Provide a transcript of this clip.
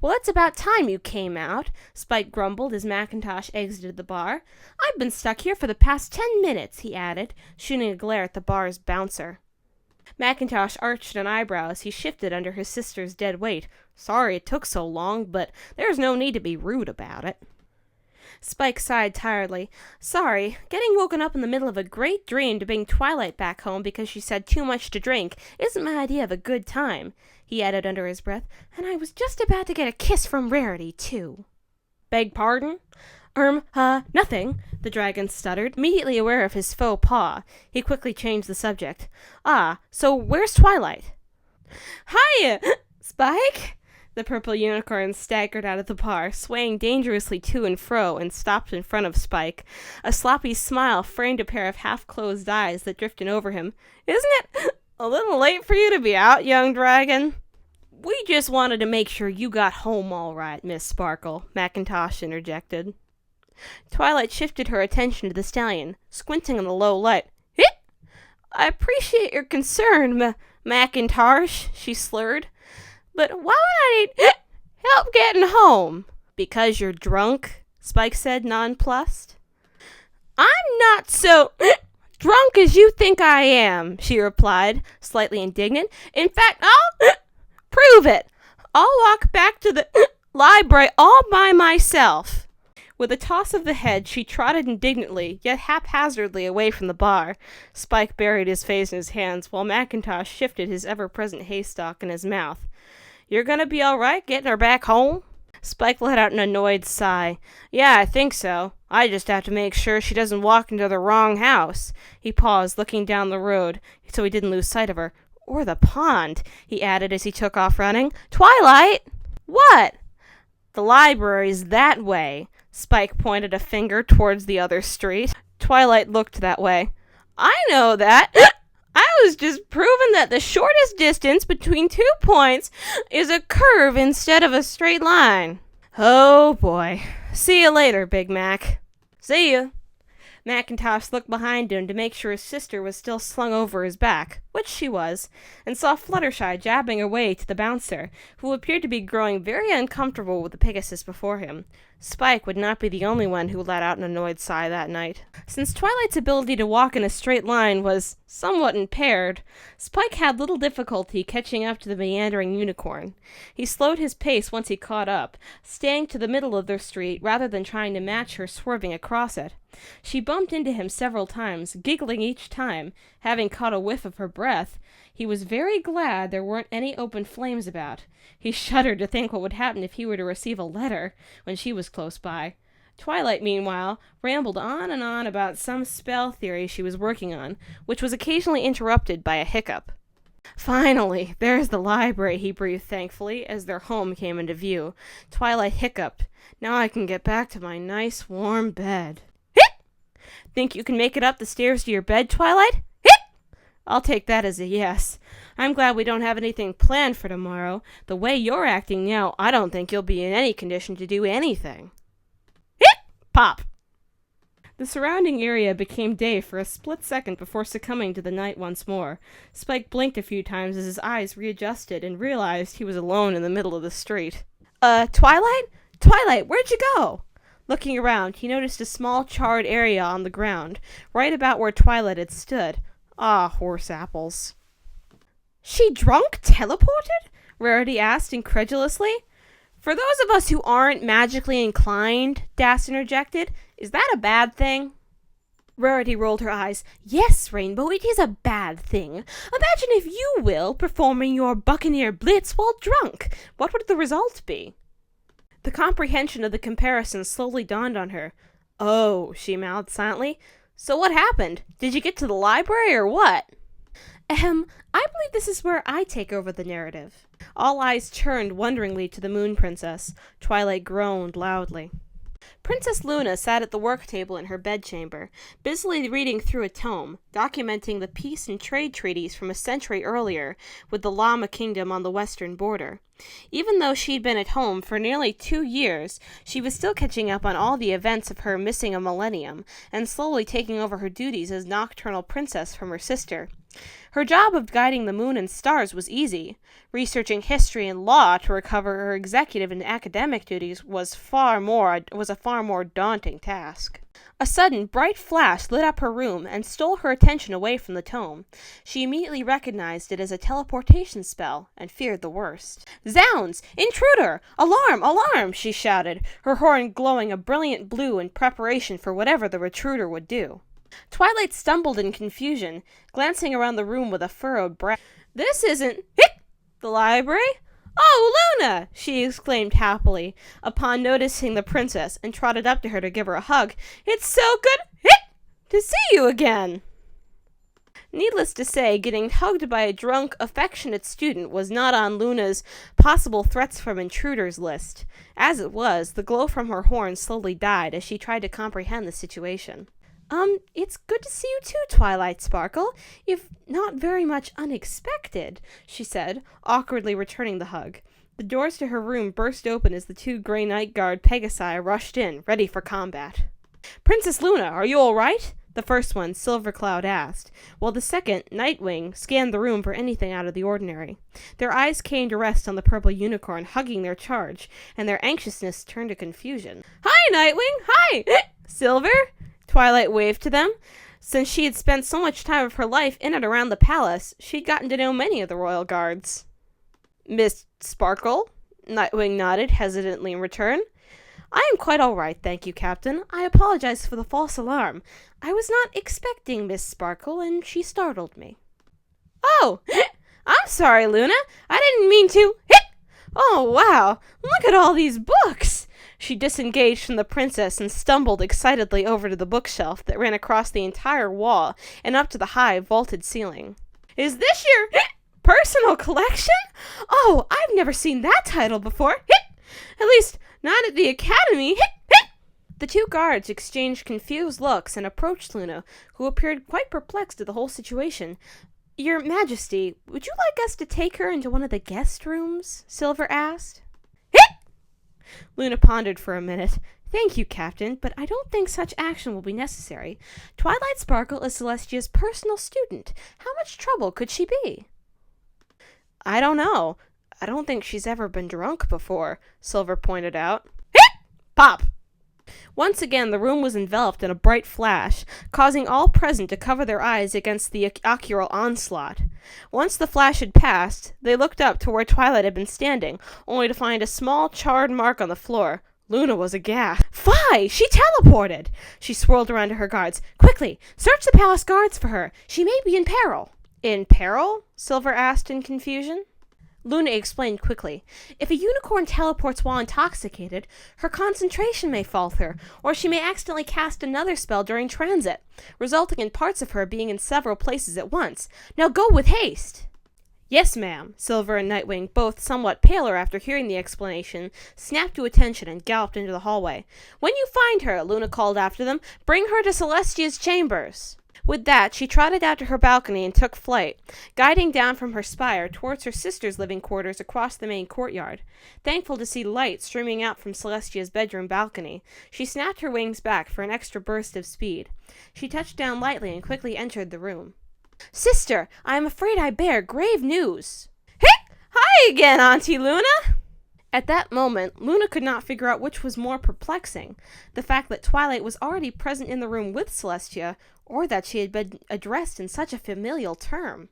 Well, it's about time you came out, Spike grumbled as Macintosh exited the bar. I've been stuck here for the past 10 minutes, he added, shooting a glare at the bar's bouncer. Macintosh arched an eyebrow as he shifted under his sister's dead weight. Sorry it took so long, but there's no need to be rude about it. Spike sighed tiredly. Sorry, getting woken up in the middle of a great dream to bring Twilight back home because she said too much to drink isn't my idea of a good time, he added under his breath, and I was just about to get a kiss from Rarity, too. Beg pardon? Nothing, the dragon stuttered, immediately aware of his faux pas. He quickly changed the subject. Ah, so where's Twilight? Hiya, Spike! The purple unicorn staggered out of the bar, swaying dangerously to and fro, and stopped in front of Spike. A sloppy smile framed a pair of half-closed eyes that drifted over him. Isn't it a little late for you to be out, young dragon? We just wanted to make sure you got home all right, Miss Sparkle, Macintosh interjected. Twilight shifted her attention to the stallion, squinting in the low light. Hit! I appreciate your concern, Macintosh, she slurred. But why would I need help getting home? Because you're drunk, Spike said, nonplussed. I'm not so drunk as you think I am, she replied, slightly indignant. In fact, I'll prove it. I'll walk back to the library all by myself. With a toss of the head, she trotted indignantly, yet haphazardly away from the bar. Spike buried his face in his hands, while Macintosh shifted his ever-present haystack in his mouth. You're gonna be all right getting her back home? Spike let out an annoyed sigh. Yeah, I think so. I just have to make sure she doesn't walk into the wrong house. He paused, looking down the road, so he didn't lose sight of her. Or the pond, he added as he took off running. Twilight! What? The library's that way. Spike pointed a finger towards the other street. Twilight looked that way. I know that. I was just proving that the shortest distance between 2 points is a curve instead of a straight line. Oh boy. See you later, Big Mac. See ya. Macintosh looked behind him to make sure his sister was still slung over his back, which she was, and saw Fluttershy jabbing away to the bouncer, who appeared to be growing very uncomfortable with the Pegasus before him. Spike would not be the only one who let out an annoyed sigh that night. Since Twilight's ability to walk in a straight line was somewhat impaired, Spike had little difficulty catching up to the meandering unicorn. He slowed his pace once he caught up, staying to the middle of their street rather than trying to match her swerving across it. She bumped into him several times, giggling each time, having caught a whiff of her breath. He was very glad there weren't any open flames about. He shuddered to think what would happen if he were to receive a letter when she was close by. Twilight, meanwhile, rambled on and on about some spell theory she was working on, which was occasionally interrupted by a hiccup. Finally, there's the library, he breathed thankfully, as their home came into view. Twilight hiccuped. Now I can get back to my nice, warm bed. Hit! Think you can make it up the stairs to your bed, Twilight? Hit! I'll take that as a yes. I'm glad we don't have anything planned for tomorrow. The way you're acting now, I don't think you'll be in any condition to do anything. Hit! Pop! The surrounding area became day for a split second before succumbing to the night once more. Spike blinked a few times as his eyes readjusted and realized he was alone in the middle of the street. Twilight? Twilight, where'd you go? Looking around, he noticed a small charred area on the ground, right about where Twilight had stood. Ah, horse apples. She drunk teleported? Rarity asked incredulously. For those of us who aren't magically inclined, Das interjected, is that a bad thing? Rarity rolled her eyes. Yes, Rainbow, it is a bad thing. Imagine, if you will, performing your Buccaneer Blitz while drunk. What would the result be? The comprehension of the comparison slowly dawned on her. Oh, she mouthed silently. So what happened? Did you get to the library or what? I believe this is where I take over the narrative. All eyes turned wonderingly to the Moon Princess. Twilight groaned loudly. Princess Luna sat at the work table in her bedchamber, busily reading through a tome, documenting the peace and trade treaties from a century earlier with the Llama Kingdom on the western border. Even though she'd been at home for nearly 2 years, she was still catching up on all the events of her missing a millennium, and slowly taking over her duties as nocturnal princess from her sister. Her job of guiding the moon and stars was easy. Researching history and law to recover her executive and academic duties was a far more daunting task. A sudden, bright flash lit up her room and stole her attention away from the tome. She immediately recognized it as a teleportation spell and feared the worst. "Zounds! Intruder! Alarm! Alarm!" she shouted, her horn glowing a brilliant blue in preparation for whatever the intruder would do. Twilight stumbled in confusion, glancing around the room with a furrowed brow. "This isn't the library? Oh, Luna!" she exclaimed happily, upon noticing the princess, and trotted up to her to give her a hug. "It's so good to see you again." Needless to say, getting hugged by a drunk, affectionate student was not on Luna's possible threats from intruders list. As it was, the glow from her horn slowly died as she tried to comprehend the situation. It's good to see you too, Twilight Sparkle, if not very much unexpected," she said, awkwardly returning the hug. The doors to her room burst open as the 2 Grey Night Guard Pegasi rushed in, ready for combat. "Princess Luna, are you all right?" the first one, Silver Cloud, asked, while the second, Nightwing, scanned the room for anything out of the ordinary. Their eyes came to rest on the purple unicorn hugging their charge, and their anxiousness turned to confusion. "Hi, Nightwing! Hi, Silver!" Twilight waved to them. Since she had spent so much time of her life in and around the palace, she'd gotten to know many of the royal guards. "Miss Sparkle?" Nightwing nodded hesitantly in return. "I am quite all right, thank you, Captain. I apologize for the false alarm. I was not expecting Miss Sparkle, and she startled me." "Oh, I'm sorry, Luna. I didn't mean to. Oh, wow. Look at all these books." She disengaged from the princess and stumbled excitedly over to the bookshelf that ran across the entire wall and up to the high, vaulted ceiling. "Is this your personal collection? Oh, I've never seen that title before. At least, not at the Academy. The 2 guards exchanged confused looks and approached Luna, who appeared quite perplexed at the whole situation. "Your Majesty, would you like us to take her into one of the guest rooms?" Silver asked. Luna pondered for a minute. "Thank you, Captain, but I don't think such action will be necessary. Twilight Sparkle is Celestia's personal student. How much trouble could she be?" "I don't know. I don't think she's ever been drunk before," Silver pointed out. Pop! Once again, the room was enveloped in a bright flash, causing all present to cover their eyes against the ocular onslaught. Once the flash had passed, they looked up to where Twilight had been standing, only to find a small charred mark on the floor. Luna was aghast. "Fie! She teleported!" She swirled around to her guards. "Quickly, search the palace guards for her. She may be in peril." "In peril?" Silver asked in confusion. Luna explained quickly. "If a unicorn teleports while intoxicated, her concentration may falter, or she may accidentally cast another spell during transit, resulting in parts of her being in several places at once. Now go with haste." "Yes, ma'am." Silver and Nightwing, both somewhat paler after hearing the explanation, snapped to attention and galloped into the hallway. "When you find her," Luna called after them, "bring her to Celestia's chambers." With that, she trotted out to her balcony and took flight, guiding down from her spire towards her sister's living quarters across the main courtyard. Thankful to see light streaming out from Celestia's bedroom balcony, she snapped her wings back for an extra burst of speed. She touched down lightly and quickly entered the room. "Sister, I am afraid I bear grave news." "Hi again, Auntie Luna!" At that moment, Luna could not figure out which was more perplexing, the fact that Twilight was already present in the room with Celestia, or that she had been addressed in such a familial term.